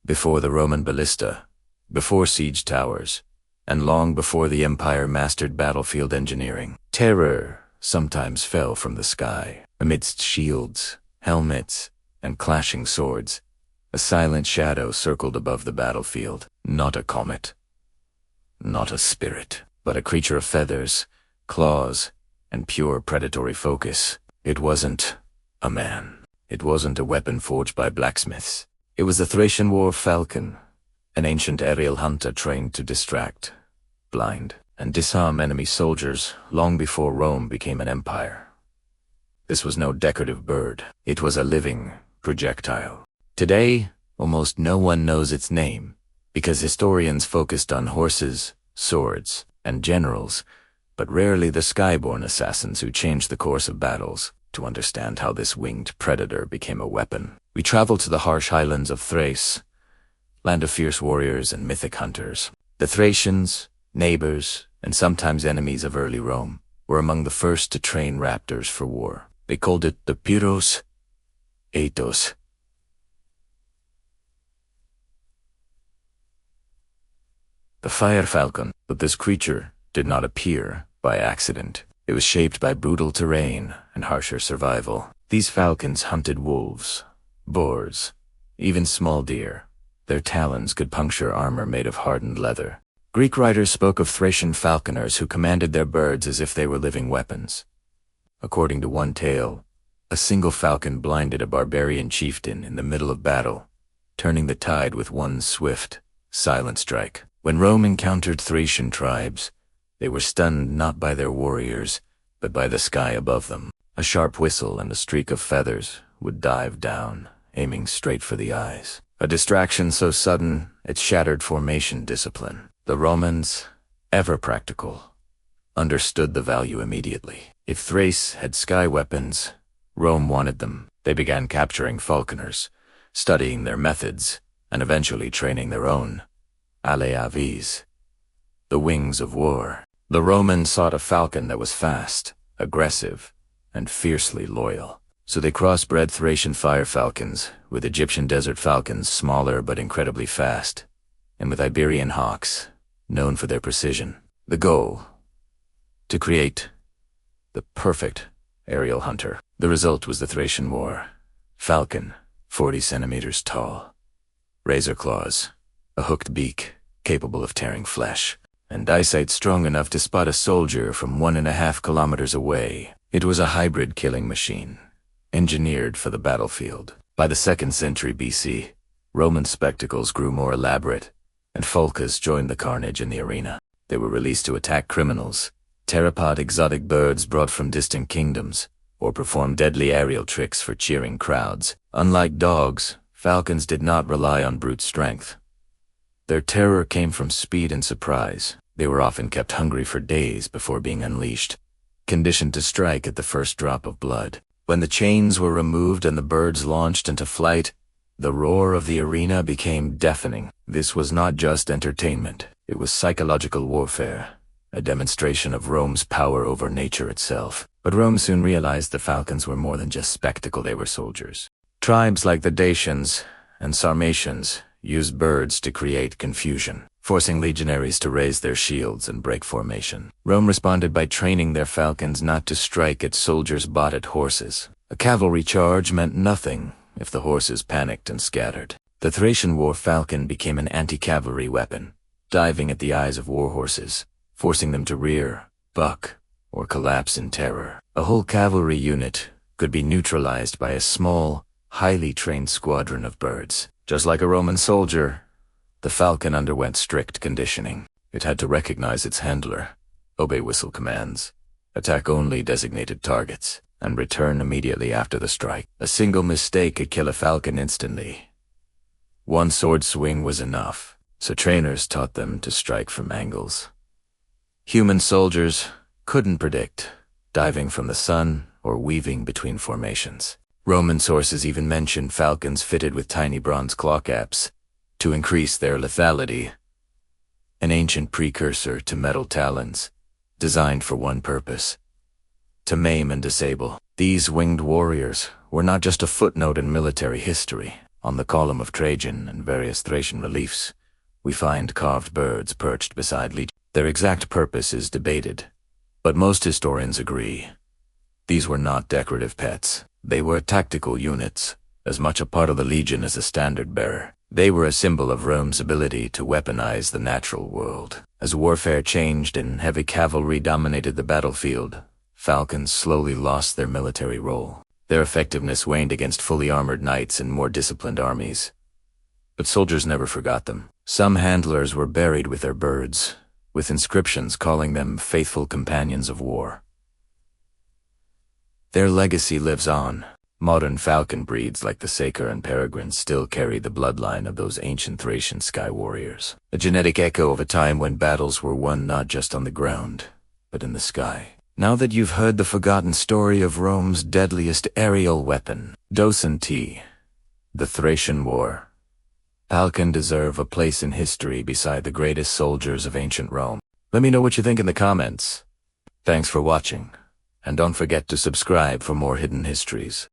before the Roman ballista, before siege towers, and long before the empire mastered battlefield engineering. Terror sometimes fell from the sky, amidst shields, helmets, and clashing swords. A silent shadow circled above the battlefield, not a comet, not a spirit, but a creature of feathers, claws, and pure predatory focus. It wasn't a man. It wasn't a weapon forged by blacksmiths. It was the Thracian war falcon, an ancient aerial hunter trained to distract, blind, and disarm enemy soldiers long before Rome became an empire. This was no decorative bird. It was a living projectile. Today, almost no one knows its name, because historians focused on horses, swords, and generals, but rarely the skyborne assassins who changed the course of battles. To understand how this winged predator became a weapon, we travel to the harsh highlands of Thrace, land of fierce warriors and mythic hunters. The Thracians, neighbors, and sometimes enemies of early Rome, were among the first to train raptors for war. They called it the Pyros Aetos. The fire falcon, but this creature did not appear by accident. It was shaped by brutal terrain and harsher survival. These falcons hunted wolves, boars, even small deer. Their talons could puncture armor made of hardened leather. Greek writers spoke of Thracian falconers who commanded their birds as if they were living weapons. According to one tale, a single falcon blinded a barbarian chieftain in the middle of battle, turning the tide with one swift, silent strike. When Rome encountered Thracian tribes, they were stunned not by their warriors, but by the sky above them. A sharp whistle and a streak of feathers would dive down, aiming straight for the eyes. A distraction so sudden, it shattered formation discipline. The Romans, ever practical, understood the value immediately. If Thrace had sky weapons, Rome wanted them. They began capturing falconers, studying their methods, and eventually training their own. Aleavis, the wings of war. The Romans sought a falcon that was fast, aggressive, and fiercely loyal. So they crossbred Thracian fire falcons with Egyptian desert falcons, smaller but incredibly fast, and with Iberian hawks, known for their precision. The goal: to create the perfect aerial hunter. The result was the Thracian war. Falcon, 40 centimeters tall. Razor claws, a hooked beak capable of tearing flesh, and eyesight strong enough to spot a soldier from 1.5 kilometers away. It was a hybrid killing machine, engineered for the battlefield. By the 2nd century BC, Roman spectacles grew more elaborate, and falcons joined the carnage in the arena. They were released to attack criminals, tear apart exotic birds brought from distant kingdoms, or perform deadly aerial tricks for cheering crowds. Unlike dogs, falcons did not rely on brute strength. Their terror came from speed and surprise. They were often kept hungry for days before being unleashed, conditioned to strike at the first drop of blood. When the chains were removed and the birds launched into flight, the roar of the arena became deafening. This was not just entertainment. It was psychological warfare, a demonstration of Rome's power over nature itself. But Rome soon realized the falcons were more than just spectacle, they were soldiers. Tribes like the Dacians and Sarmatians used birds to create confusion, forcing legionaries to raise their shields and break formation. Rome responded by training their falcons not to strike at soldiers but at horses. A cavalry charge meant nothing if the horses panicked and scattered. The Thracian war falcon became an anti-cavalry weapon, diving at the eyes of war horses, forcing them to rear, buck, or collapse in terror. A whole cavalry unit could be neutralized by a small, highly trained squadron of birds. Just like a Roman soldier, the falcon underwent strict conditioning. It had to recognize its handler, obey whistle commands, attack only designated targets, and return immediately after the strike. A single mistake could kill a falcon instantly. One sword swing was enough, so trainers taught them to strike from angles human soldiers couldn't predict, diving from the sun or weaving between formations. Roman sources even mentioned falcons fitted with tiny bronze claw caps to increase their lethality, an ancient precursor to metal talons, designed for one purpose: to maim and disable. These winged warriors were not just a footnote in military history. On the column of Trajan and various Thracian reliefs, we find carved birds perched beside legions. Their exact purpose is debated, but most historians agree. These were not decorative pets. They were tactical units, as much a part of the legion as a standard bearer. They were a symbol of Rome's ability to weaponize the natural world. As warfare changed and heavy cavalry dominated the battlefield, falcons slowly lost their military role. Their effectiveness waned against fully armored knights and more disciplined armies. But soldiers never forgot them. Some handlers were buried with their birds, with inscriptions calling them faithful companions of war. Their legacy lives on. Modern falcon breeds like the Saker and Peregrine still carry the bloodline of those ancient Thracian sky warriors, a genetic echo of a time when battles were won not just on the ground, but in the sky. Now that you've heard the forgotten story of Rome's deadliest aerial weapon, Docenti, the Thracian War, falcon deserve a place in history beside the greatest soldiers of ancient Rome. Let me know what you think in the comments. Thanks for watching, and don't forget to subscribe for more hidden histories.